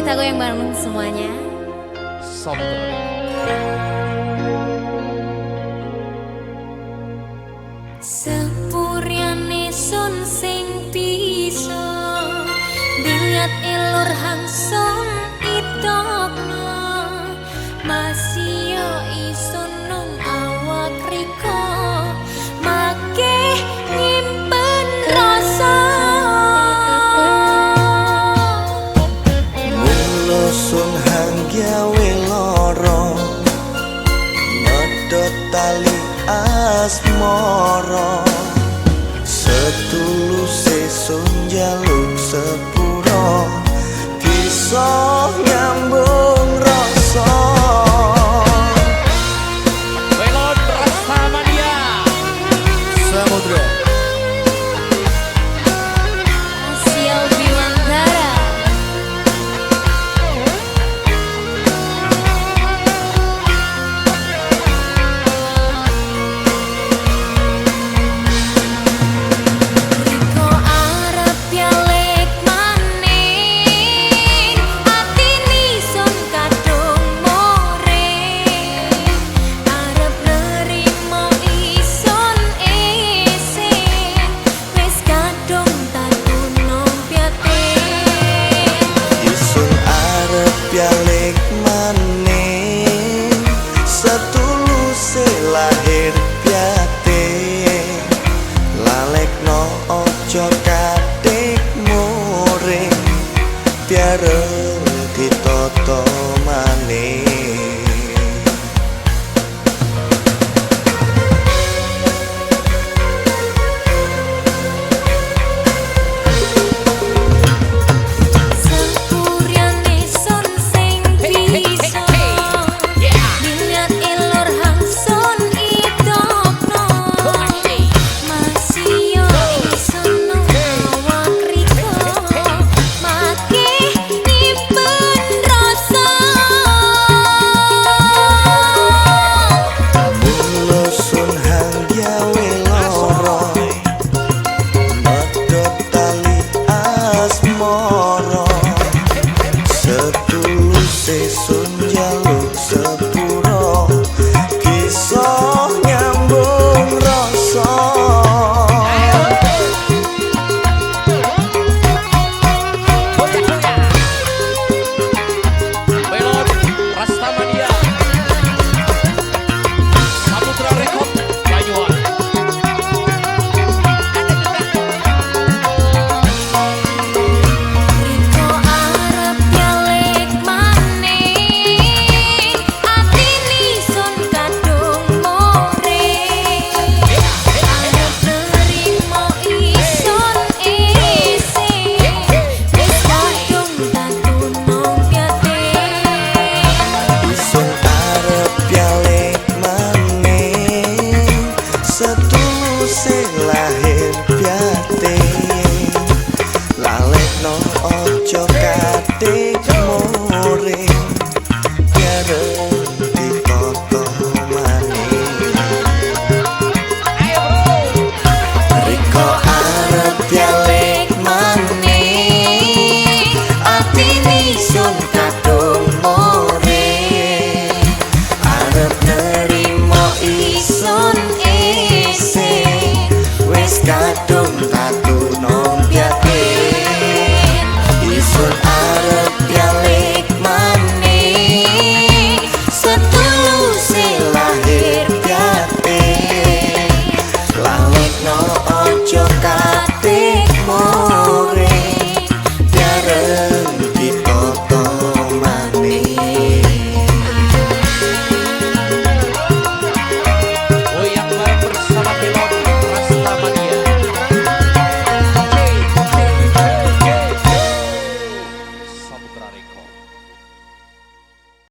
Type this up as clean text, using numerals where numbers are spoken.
kita goyang bareng semuanya. Sepuriane sun sing bisa dilihat ilur hangson itokno masih yo isun nung awak riko make nyimpen rasa mulo sun hang gawe loro medhot tali asmara setuluse sun jaluk sepuro kisah nyambung rasa Welon Rasamania Samudra Sial Biwantara. Riko arep yalek maning atini sun kadung more arep nerimo isun isih wis kadung takun nompiate isun arep balik maning setuluse lahir piate lalekno ojo kadek muring biare ditoto maning Sepuriane sun sing bisa dilihat ilur hangson itokno masih yo isun nung awak riko make nyimpen rasa mulo sun hang gawe loro medhot tali asmara setuluse sun jaluk sepuro kisah nyambung rasa Welon Rasamania Samudra Rekod Banyuwan Riko arep yalek maning atini sun kadung more arep nerimo isun isih wis kadung takun nompiate isun arep balik maning setuluse lahir piate lalekno ojo kadek muring biare ditoto maning riko arep balik maning atini sun kadung more arep nerimo isun isih wis kadung tak